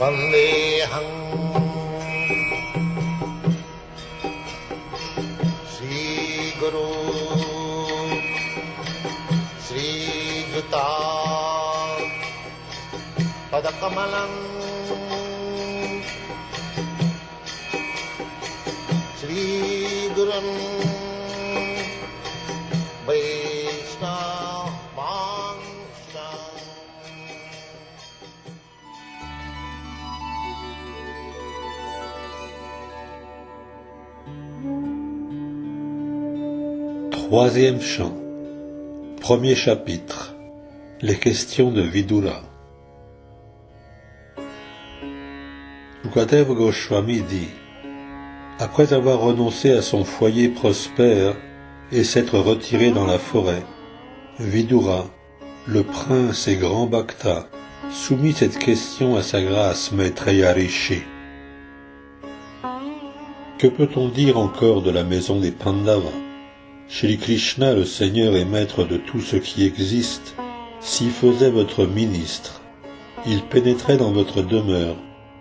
Vandeham Sri Guru Sri Juta Padakamalam Sri Gurum Vaishnava Vanshan. Troisième chant. Premier chapitre. Les questions de Vidura. Shukadeva Goswami dit: après avoir renoncé à son foyer prospère et s'être retiré dans la forêt, Vidura, le prince et grand Bhakta, soumit cette question à sa grâce Maitreya Rishi. Que peut-on dire encore de la maison des Pandavas? Shri Krishna, le Seigneur et Maître de tout ce qui existe, s'y faisait votre ministre. Il pénétrait dans votre demeure,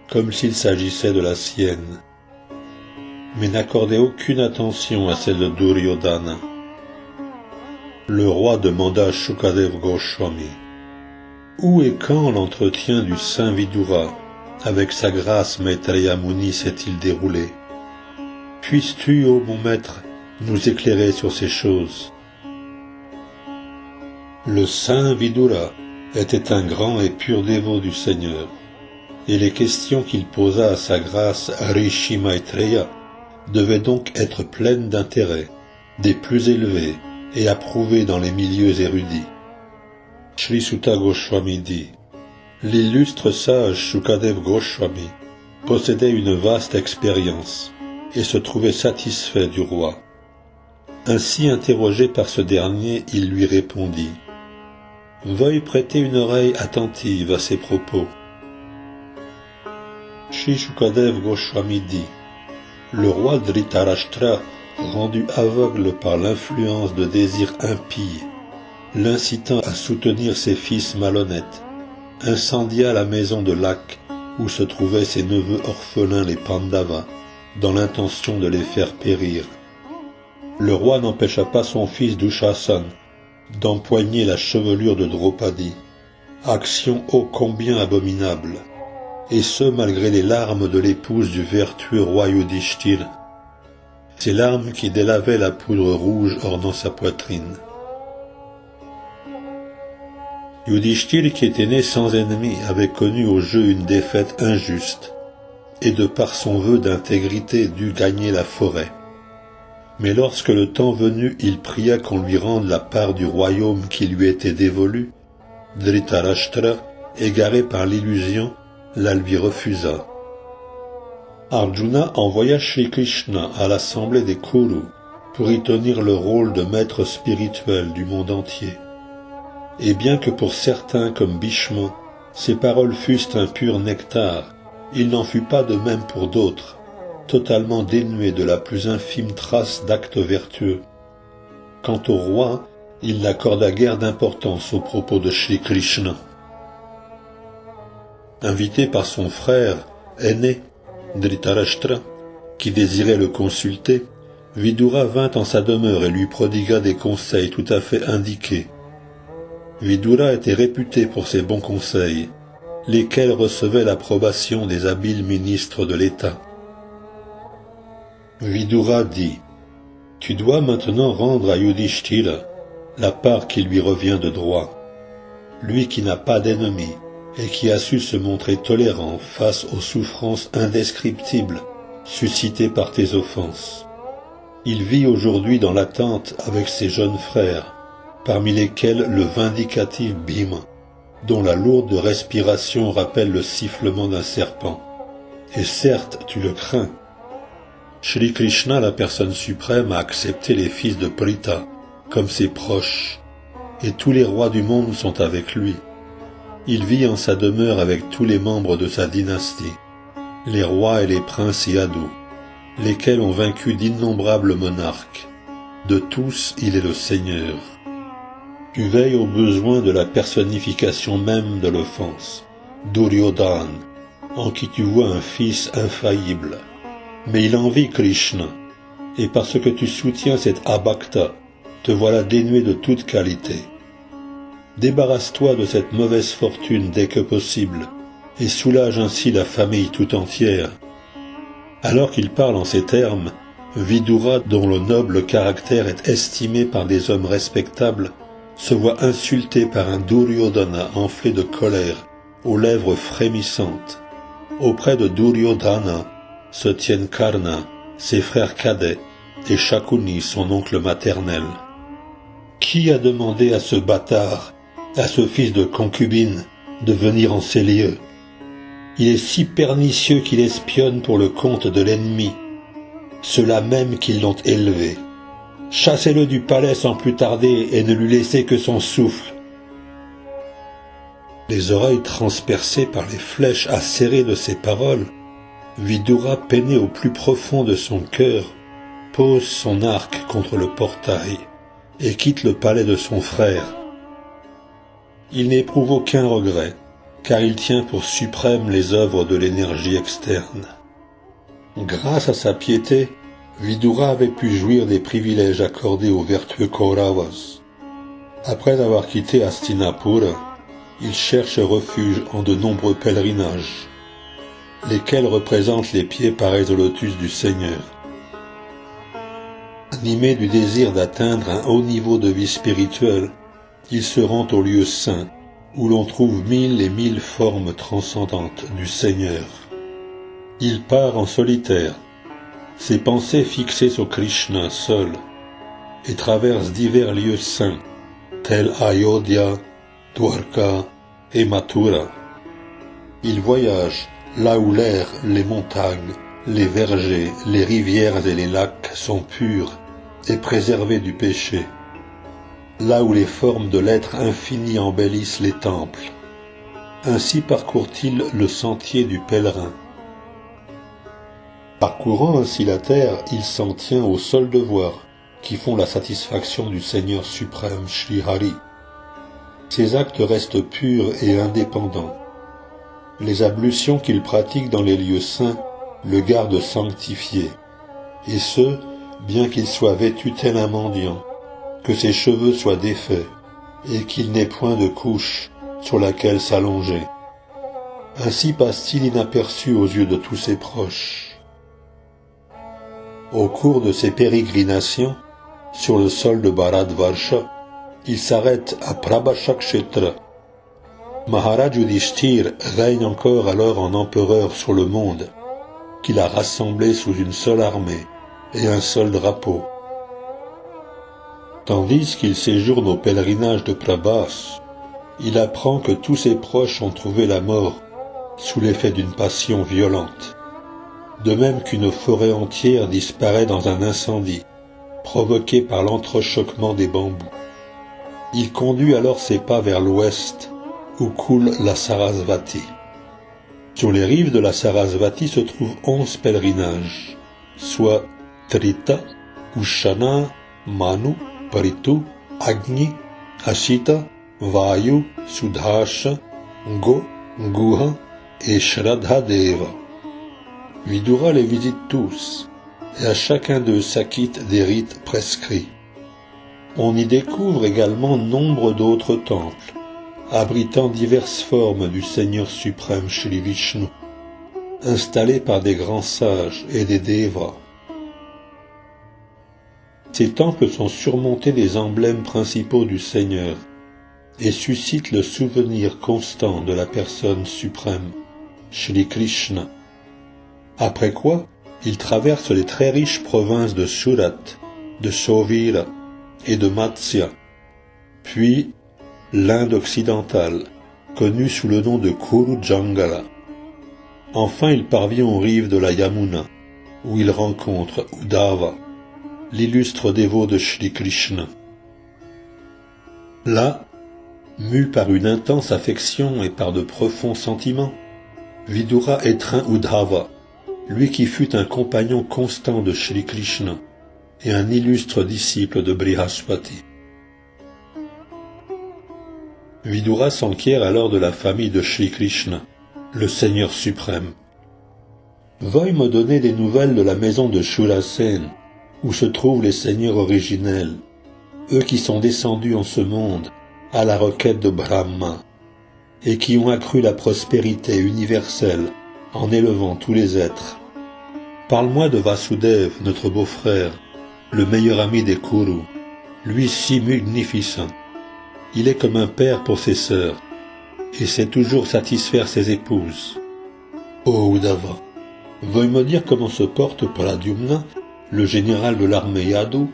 comme s'il s'agissait de la sienne. Mais n'accordez aucune attention à celle de Duryodhana. Le roi demanda à Shukadeva Goswami: où et quand l'entretien du saint Vidura avec sa grâce Maitreya Muni s'est-il déroulé? Puisses-tu, ô mon maître, nous éclairer sur ces choses? Le saint Vidura était un grand et pur dévot du Seigneur, et les questions qu'il posa à sa grâce Rishi Maitreya devaient donc être pleines d'intérêt, des plus élevés et approuvées dans les milieux érudits. Shri Suta Goswami dit: l'illustre sage Shukadeva Goswami possédait une vaste expérience et se trouvait satisfait du roi. Ainsi interrogé par ce dernier, il lui répondit: veuille prêter une oreille attentive à ses propos. Shri Shukadeva Goswami dit: le roi Dhritarashtra, rendu aveugle par l'influence de désirs impies, l'incitant à soutenir ses fils malhonnêtes, incendia la maison de lac où se trouvaient ses neveux orphelins les Pandavas, dans l'intention de les faire périr. Le roi n'empêcha pas son fils Dushasana d'empoigner la chevelure de Draupadi, action ô combien abominable, et ce malgré les larmes de l'épouse du vertueux roi Yudhishthira, ces larmes qui délavaient la poudre rouge ornant sa poitrine. Yudhishthira, qui était né sans ennemi, avait connu au jeu une défaite injuste, et de par son vœu d'intégrité dut gagner la forêt. Mais lorsque le temps venu, il pria qu'on lui rende la part du royaume qui lui était dévolu, Dhritarashtra, égaré par l'illusion, la lui refusa. Arjuna envoya Shri Krishna à l'assemblée des Kurus pour y tenir le rôle de maître spirituel du monde entier. Et bien que pour certains comme Bhishma, ces paroles fussent un pur nectar, il n'en fut pas de même pour d'autres, totalement dénués de la plus infime trace d'actes vertueux. Quant au roi, il n'accorda guère d'importance aux propos de Shri Krishna. Invité par son frère aîné, Dhritarashtra, qui désirait le consulter, Vidura vint en sa demeure et lui prodigua des conseils tout à fait indiqués. Vidura était réputé pour ses bons conseils, lesquels recevaient l'approbation des habiles ministres de l'État. Vidura dit: tu dois maintenant rendre à Yudhishthira la part qui lui revient de droit, lui qui n'a pas d'ennemis et qui a su se montrer tolérant face aux souffrances indescriptibles suscitées par tes offenses. Il vit aujourd'hui dans l'attente avec ses jeunes frères, parmi lesquels le vindicatif Bhima, dont la lourde respiration rappelle le sifflement d'un serpent. Et certes, tu le crains. Shri Krishna, la personne suprême, a accepté les fils de Pritha comme ses proches, et tous les rois du monde sont avec lui. Il vit en sa demeure avec tous les membres de sa dynastie, les rois et les princes yadus, lesquels ont vaincu d'innombrables monarques. De tous, il est le Seigneur. Tu veilles aux besoins de la personnification même de l'offense, Duryodhana, en qui tu vois un fils infaillible. Mais il envie Krishna, et parce que tu soutiens cet abhakta, te voilà dénué de toute qualité. Débarrasse-toi de cette mauvaise fortune dès que possible, et soulage ainsi la famille tout entière. Alors qu'il parle en ces termes, Vidura, dont le noble caractère est estimé par des hommes respectables, se voit insulté par un Duryodhana enflé de colère, aux lèvres frémissantes. Auprès de Duryodhana se tiennent Karna, ses frères cadets, et Shakuni, son oncle maternel. Qui a demandé à ce bâtard, à ce fils de concubine, de venir en ces lieux? Il est si pernicieux qu'il espionne pour le compte de l'ennemi, ceux-là même qui l'ont élevé. Chassez-le du palais sans plus tarder et ne lui laissez que son souffle. Les oreilles transpercées par les flèches acérées de ces paroles, Vidura, peiné au plus profond de son cœur, pose son arc contre le portail et quitte le palais de son frère. Il n'éprouve aucun regret, car il tient pour suprême les œuvres de l'énergie externe. Grâce à sa piété, Vidura avait pu jouir des privilèges accordés aux vertueux Kauravas. Après avoir quitté Hastinapura, il cherche refuge en de nombreux pèlerinages, lesquels représentent les pieds pareils au lotus du Seigneur. Animé du désir d'atteindre un haut niveau de vie spirituelle, il se rend au lieu saint, où l'on trouve 1000 et 1000 formes transcendantes du Seigneur. Il part en solitaire, ses pensées fixées sur Krishna seul, et traverse divers lieux saints, tels Ayodhya, Dwarka et Mathura. Il voyage là où l'air, les montagnes, les vergers, les rivières et les lacs sont purs et préservés du péché, là où les formes de l'être infini embellissent les temples. Ainsi parcourt-il le sentier du pèlerin. Parcourant ainsi la terre, il s'en tient aux seuls devoirs qui font la satisfaction du Seigneur suprême Shri Hari. Ses actes restent purs et indépendants. Les ablutions qu'il pratique dans les lieux saints le gardent sanctifié, et ce, bien qu'il soit vêtu tel un mendiant, que ses cheveux soient défaits, et qu'il n'ait point de couche sur laquelle s'allonger. Ainsi passe-t-il inaperçu aux yeux de tous ses proches. Au cours de ses pérégrinations, sur le sol de Bharatvarsha, il s'arrête à Prabhashakshetra. Maharaj Yudhishthir règne encore alors en empereur sur le monde, qu'il a rassemblé sous une seule armée et un seul drapeau. Tandis qu'il séjourne au pèlerinage de Prabhas, il apprend que tous ses proches ont trouvé la mort sous l'effet d'une passion violente, de même qu'une forêt entière disparaît dans un incendie provoqué par l'entrechoquement des bambous. Il conduit alors ses pas vers l'ouest, où coule la Sarasvati. Sur les rives de la Sarasvati se trouvent 11 pèlerinages, soit Trita, Ushana, Manu, Paritu, Agni, Ashita, Vayu, Sudhasha, Go, Guha et Shraddhadeva. Vidura les visite tous, et à chacun d'eux s'acquitte des rites prescrits. On y découvre également nombre d'autres temples, abritant diverses formes du Seigneur suprême Shri Vishnu, installés par des grands sages et des devas. Ces temples sont surmontés des emblèmes principaux du Seigneur et suscitent le souvenir constant de la personne suprême, Shri Krishna. Après quoi, il traverse les très riches provinces de Surat, de Sauvira et de Matsya, puis l'Inde occidentale, connue sous le nom de Kuru Jangala. Enfin, il parvient aux rives de la Yamuna, où il rencontre Uddhava, l'illustre dévot de Shri Krishna. Là, mu par une intense affection et par de profonds sentiments, Vidura étreint Uddhava, lui qui fut un compagnon constant de Shri Krishna et un illustre disciple de Brihaspati. Vidura s'enquiert alors de la famille de Shri Krishna le Seigneur suprême. Veuille me donner des nouvelles de la maison de Shurasen, où se trouvent les seigneurs originels, eux qui sont descendus en ce monde à la requête de Brahma, et qui ont accru la prospérité universelle en élevant tous les êtres. Parle-moi de Vasudev, notre beau-frère, le meilleur ami des Kurus, lui si magnificent. Il est comme un père pour ses sœurs, et sait toujours satisfaire ses épouses. Ô Uddhava, veuille me dire comment se porte Pradyumna, le général de l'armée Yadu,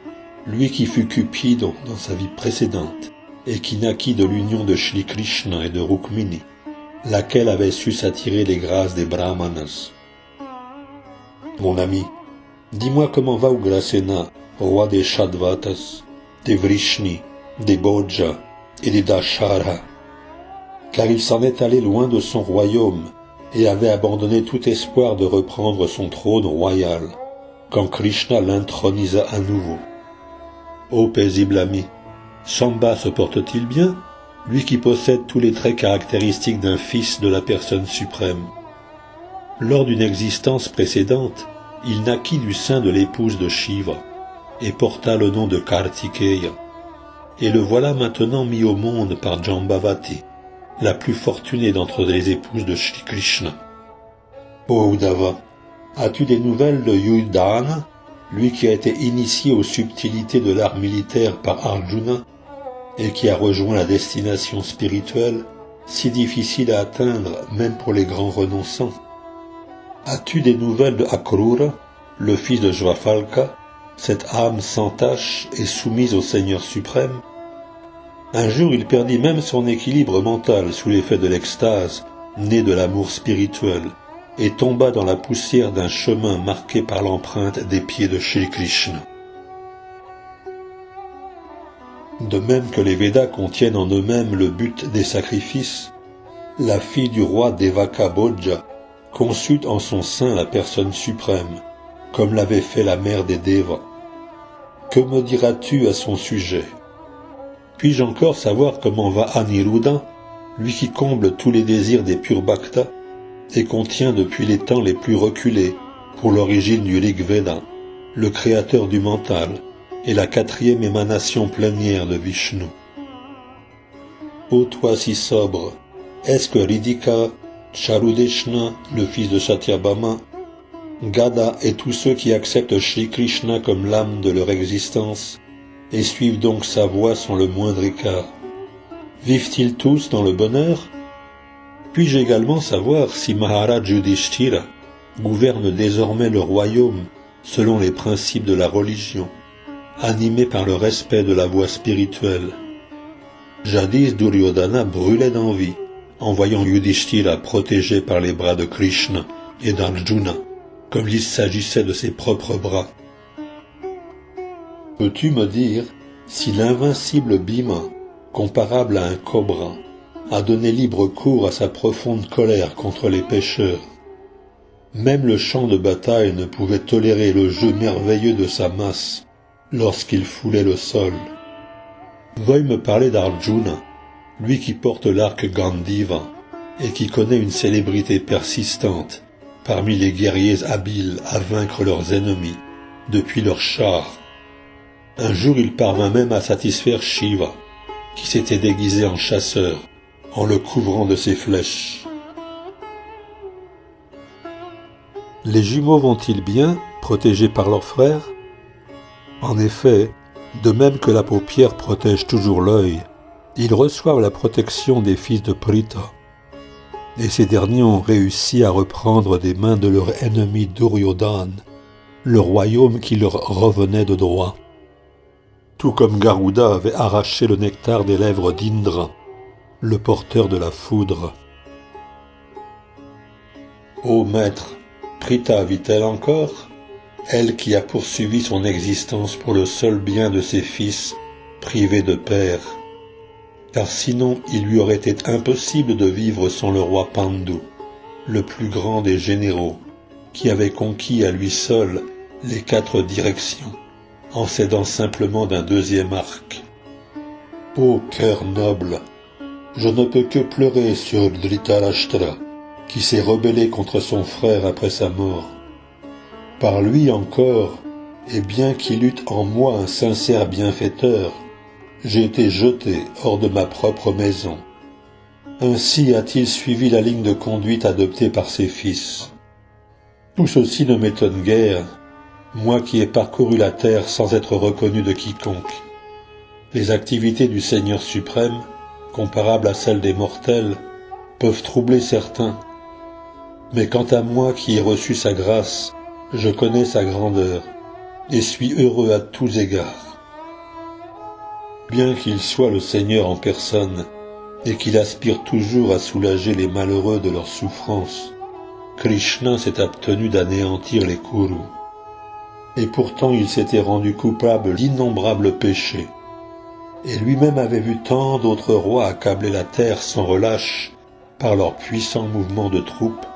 lui qui fut Cupidon dans sa vie précédente, et qui naquit de l'union de Shri Krishna et de Rukmini, laquelle avait su s'attirer les grâces des Brahmanas. Mon ami, dis-moi comment va Ugrasena, roi des Shadvatas, des Vrishni, des Bhoja et des Dashara, car il s'en est allé loin de son royaume et avait abandonné tout espoir de reprendre son trône royal, quand Krishna l'intronisa à nouveau. Ô paisible ami, Shamba se porte-t-il bien, lui qui possède tous les traits caractéristiques d'un fils de la personne suprême? Lors d'une existence précédente, il naquit du sein de l'épouse de Shiva, et porta le nom de Kartikeya, et le voilà maintenant mis au monde par Jambavati, la plus fortunée d'entre les épouses de Shri Krishna. Ô Uddhava, as-tu des nouvelles de Yudhana, lui qui a été initié aux subtilités de l'art militaire par Arjuna, et qui a rejoint la destination spirituelle, si difficile à atteindre même pour les grands renonçants? As-tu des nouvelles de Akrura, le fils de Jvafalka, cette âme sans tache et soumise au Seigneur suprême? Un jour il perdit même son équilibre mental sous l'effet de l'extase, né de l'amour spirituel, et tomba dans la poussière d'un chemin marqué par l'empreinte des pieds de Shri Krishna. De même que les Védas contiennent en eux-mêmes le but des sacrifices, la fille du roi Devaka Bhoja conçut en son sein la personne suprême, comme l'avait fait la mère des Devas. Que me diras-tu à son sujet? Puis-je encore savoir comment va Aniruddha, lui qui comble tous les désirs des purs bhaktas, et contient depuis les temps les plus reculés, pour l'origine du Rig Veda, le créateur du mental, et la 4e émanation plénière de Vishnu. Ô toi si sobre, est-ce que Ridika, Charudeshna, le fils de Satyabhama, Gada et tous ceux qui acceptent Shri Krishna comme l'âme de leur existence et suivent donc sa voie sans le moindre écart, vivent-ils tous dans le bonheur? Puis-je également savoir si Maharaj Yudhishthira gouverne désormais le royaume selon les principes de la religion, animé par le respect de la voie spirituelle? Jadis Duryodhana brûlait d'envie en voyant Yudhishthira protégé par les bras de Krishna et d'Arjuna, comme il s'agissait de ses propres bras. Peux-tu me dire si l'invincible Bhima, comparable à un cobra, a donné libre cours à sa profonde colère contre les pécheurs? Même le champ de bataille ne pouvait tolérer le jeu merveilleux de sa masse lorsqu'il foulait le sol. Veuille me parler d'Arjuna, lui qui porte l'arc Gandiva et qui connaît une célébrité persistante parmi les guerriers habiles à vaincre leurs ennemis depuis leur char. Un jour il parvint même à satisfaire Shiva, qui s'était déguisé en chasseur, en le couvrant de ses flèches. Les jumeaux vont-ils bien, protégés par leurs frères? En effet, de même que la paupière protège toujours l'œil, ils reçoivent la protection des fils de Pritha, et ces derniers ont réussi à reprendre des mains de leur ennemi Duryodhana le royaume qui leur revenait de droit. Tout comme Garuda avait arraché le nectar des lèvres d'Indra, le porteur de la foudre. Ô maître, Pritha vit-elle encore, elle qui a poursuivi son existence pour le seul bien de ses fils, privés de père? Car sinon il lui aurait été impossible de vivre sans le roi Pandu, le plus grand des généraux, qui avait conquis à lui seul les 4 directions, en s'aidant simplement d'un 2e arc. Ô cœur noble, je ne peux que pleurer sur Dhritarashtra, qui s'est rebellé contre son frère après sa mort. Par lui encore, et bien qu'il eût en moi un sincère bienfaiteur, j'ai été jeté hors de ma propre maison. Ainsi a-t-il suivi la ligne de conduite adoptée par ses fils. Tout ceci ne m'étonne guère, moi qui ai parcouru la terre sans être reconnu de quiconque. Les activités du Seigneur suprême, comparables à celles des mortels, peuvent troubler certains. Mais quant à moi qui ai reçu sa grâce, je connais sa grandeur et suis heureux à tous égards. Bien qu'il soit le Seigneur en personne et qu'il aspire toujours à soulager les malheureux de leurs souffrances, Krishna s'est abstenu d'anéantir les Kurus. Et pourtant il s'était rendu coupable d'innombrables péchés. Et lui-même avait vu tant d'autres rois accabler la terre sans relâche par leurs puissants mouvements de troupes,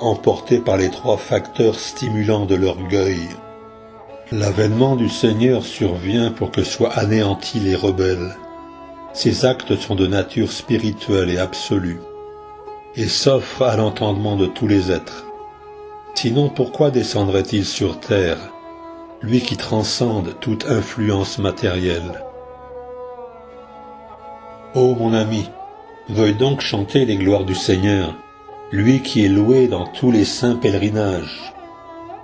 emportés par les trois facteurs stimulants de l'orgueil. L'avènement du Seigneur survient pour que soient anéantis les rebelles. Ses actes sont de nature spirituelle et absolue, et s'offrent à l'entendement de tous les êtres. Sinon pourquoi descendrait-il sur terre, lui qui transcende toute influence matérielle? Ô mon ami, veuille donc chanter les gloires du Seigneur, lui qui est loué dans tous les saints pèlerinages,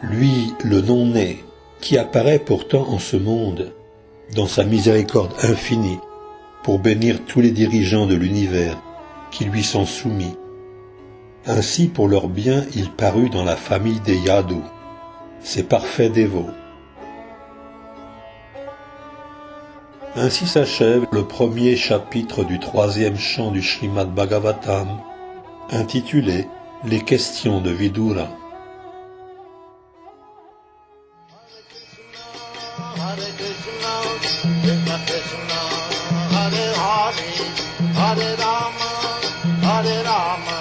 lui le non-né, qui apparaît pourtant en ce monde, dans sa miséricorde infinie, pour bénir tous les dirigeants de l'univers qui lui sont soumis. Ainsi pour leur bien il parut dans la famille des Yadu, ces parfaits dévots. Ainsi s'achève le premier chapitre du 3e chant du Srimad Bhagavatam, intitulé « Les questions de Vidura ». Hare Krishna, Krishna Krishna, Hare Hare, Hare Rama, Hare Rama,